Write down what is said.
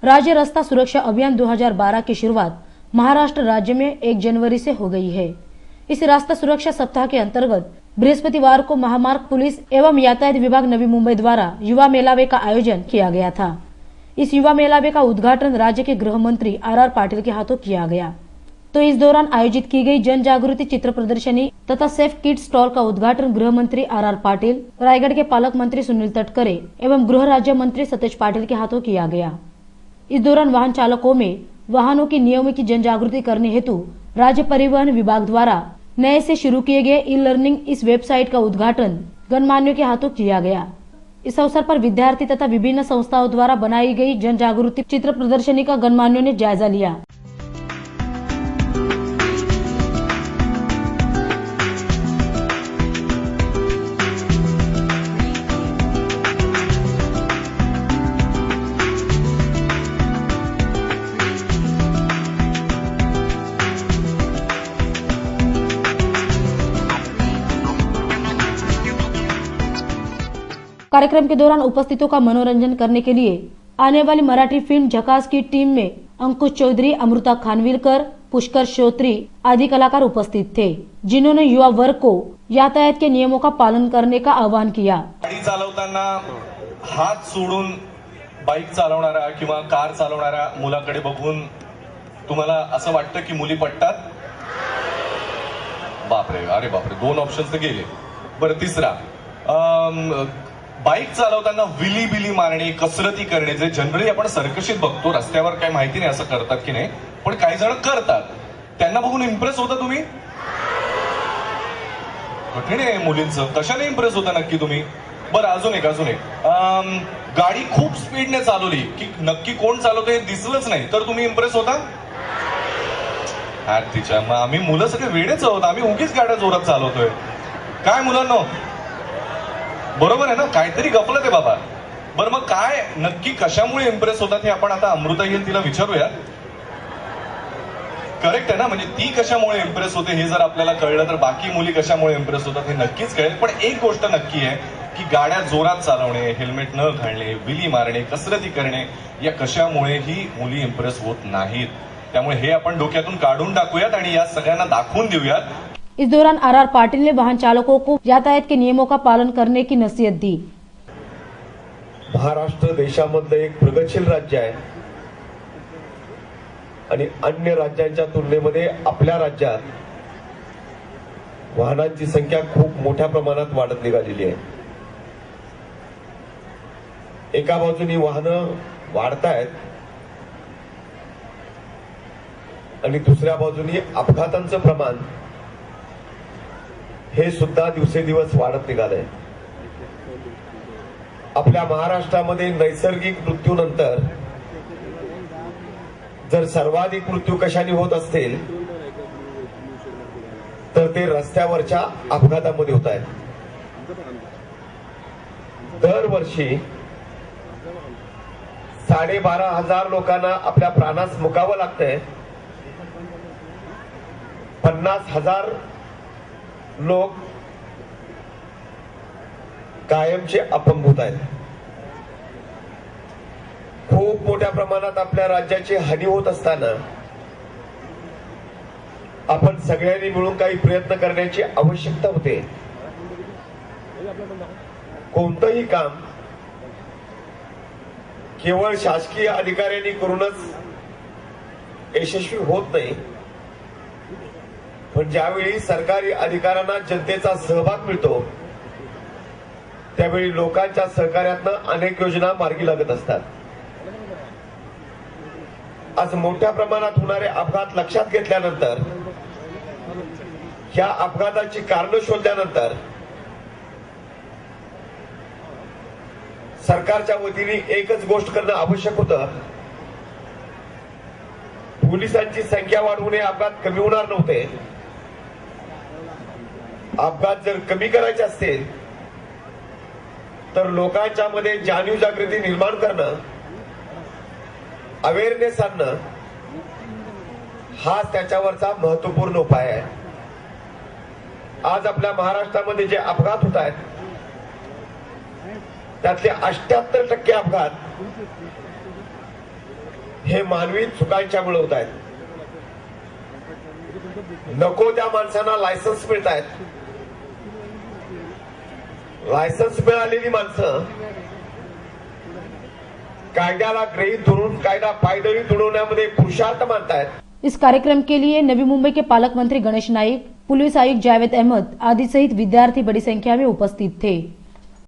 राज्य रास्ता सुरक्षा अभियान 2012 की शुरुआत महाराष्ट्र राज्य में 1 जनवरी से हो गई है। इस रास्ता सुरक्षा सप्ताह के अंतर्गत बृहस्पतिवार को महामार्ग पुलिस एवं यातायात विभाग नवी मुंबई द्वारा युवा मेलावे का आयोजन किया गया था। इस युवा मेलावे का उद्घाटन राज्य के गृह मंत्री आर पाटिल के हाथों किया गया। तो इस दौरान आयोजित की गई जन जागृति चित्र प्रदर्शनी तथा सेफ किट स्टॉल का उद्घाटन गृह मंत्री आर पाटिल, रायगढ़ के पालक मंत्री सुनील तटकरे एवं गृह राज्य मंत्री सतेज पाटिल के हाथों किया गया। इस दौरान वाहन चालकों में वाहनों की नियमों की जन जागृति करने हेतु राज्य परिवहन विभाग द्वारा नए से शुरू किए गए ई लर्निंग इस वेबसाइट का उद्घाटन गणमान्यों के हाथों किया गया। इस अवसर पर विद्यार्थी तथा विभिन्न संस्थाओं द्वारा बनाई गई जन जागृति चित्र प्रदर्शनी का गणमान्यों ने जायजा लिया। कार्यक्रम के दौरान उपस्थितों का मनोरंजन करने के लिए आने वाली मराठी फिल्म झकास की टीम में अंकुश चौधरी, अमृता खानविलकर, पुष्कर श्रोत्री आदि कलाकार उपस्थित थे, जिन्होंने युवा वर्ग को यातायात के नियमों का पालन करने का आह्वान किया। गाडी चालवताना हात सोडून बाईक चालवणारा किंवा कार चालवणाऱ्या मुलाकडे बघून तुम्हाला असं वाटतं की मुली पटतात? बापरे, अरे बापरे, 2 ऑप्शन्स गेले। बरं, तिसरा, बाईक चालवताना विली बिली मारणे, कसरती करणे, जे जनरली आपण सर्कशीत बघतो, रस्त्यावर काय माहिती नाही असं करतात की नाही, पण काही जण करतात, त्यांना बघून इम्प्रेस होता तुम्ही? कठीण आहे मुलींचं, कशाने इम्प्रेस होता नक्की तुम्ही? बरं, अजून एक गाडी खूप स्पीडने चालवली की नक्की कोण चालवतोय हे दिसलंच नाही तर तुम्ही इम्प्रेस होता? तिच्या मग आम्ही मुलं सगळे वेडेच आहोत, आम्ही उगीच गाड्या जोरात चालवतोय काय मुलांनो? बरोबर आहे ना, काहीतरी गफलत आहे बाबा। बरं, मग काय नक्की कशामुळे इम्प्रेस होतात हे आपण आता अमृता येईल तिला विचारूया। करेक्ट आहे ना, म्हणजे ती कशामुळे इम्प्रेस होते हे जर आपल्याला कळलं तर बाकी मुली कशामुळे इम्प्रेस होतात हे नक्कीच कळेल। पण एक गोष्ट नक्की आहे की गाड्या जोरात चालवणे, हेल्मेट न घालणे, विली मारणे, कसरती करणे या कशामुळेही मुली इम्प्रेस होत नाहीत। त्यामुळे हे आपण डोक्यातून काढून टाकूयात आणि या सगळ्यांना दाखवून देऊयात। इस दौरान आर पाटिल ने वाहन चालकों को यातायात के नियमों का पालन करने की नसीहत दी। महाराष्ट्र देशामधलं एक प्रगतशील राज्य आहे आणि अन्य राज्यांच्या तुलनेमध्ये आपल्या राज्यात वाहनांची संख्या खूप मोठ्या प्रमाणात वाढत निघालेली आहे। एका बाजूनी वाहनं वाढतायत आणि दुसऱ्या बाजूनी अपघातांचं प्रमाण हे सुद्धा दिवसेदिवस वाढत निघालंय। आपल्या महाराष्ट्रामध्ये नैसर्गिक मृत्यूनंतर जर सर्वाधिक मृत्यू कशाने होत असतील तर ते रस्त्यावरच्या अपघातामध्ये होत आहेत। दरवर्षी 12,500 लोकांना आपल्या प्राणास मुकावं लागतंय। 50,000 लोक कायमचे अपंग होत आहेत। खूप मोठ्या प्रमाणात आपल्या राज्याची हानी होत असताना आपण सगळ्यांनी मिळून काही प्रयत्न करण्याची आवश्यकता होते। कोणतंही काम केवळ शासकीय अधिकाऱ्यांनी करूनच यशस्वी होत नाही, पण ज्यावेळी सरकारी अधिकाऱ्यांना जनतेचा सहभाग मिळतो त्यावेळी लोकांच्या सहकार्यातून अनेक योजना मार्गी लागत असतात। आज मोठ्या प्रमाणात होणारे अपघात लक्षात घेतल्यानंतर, या अपघाताची कारणं शोधल्यानंतर सरकारच्या वतीने एकच गोष्ट करणं आवश्यक होतं। पोलिसांची संख्या वाढवणे अपघात कमी होणार नव्हते। अपघात जर कमी करायचे असतील तर लोकांच्या मध्ये जाणीव जागृती निर्माण करणं, अवेअरनेस आणणं हा त्याच्यावरचा महत्त्वपूर्ण उपाय आहे। आज आपल्या महाराष्ट्रामध्ये जे अपघात होत आहेत त्यातले 78% अपघात हे मानवी चुकांच्यामुळे होत आहेत. नको त्या माणसांना लायसन्स मिळत आहेत. लायसन्स मिळालेली माणसं कायद्याला गृहीत धरून कायदा पायदळी तुडवण्यामध्ये पुरुषार्थ मानतायत. इस कार्यक्रम के लिए नवी मुंबई के पालक मंत्री गणेश नाइक, पुलिस आयुक्त जावेद अहमद आदि सहित विद्यार्थी बड़ी संख्या में उपस्थित थे।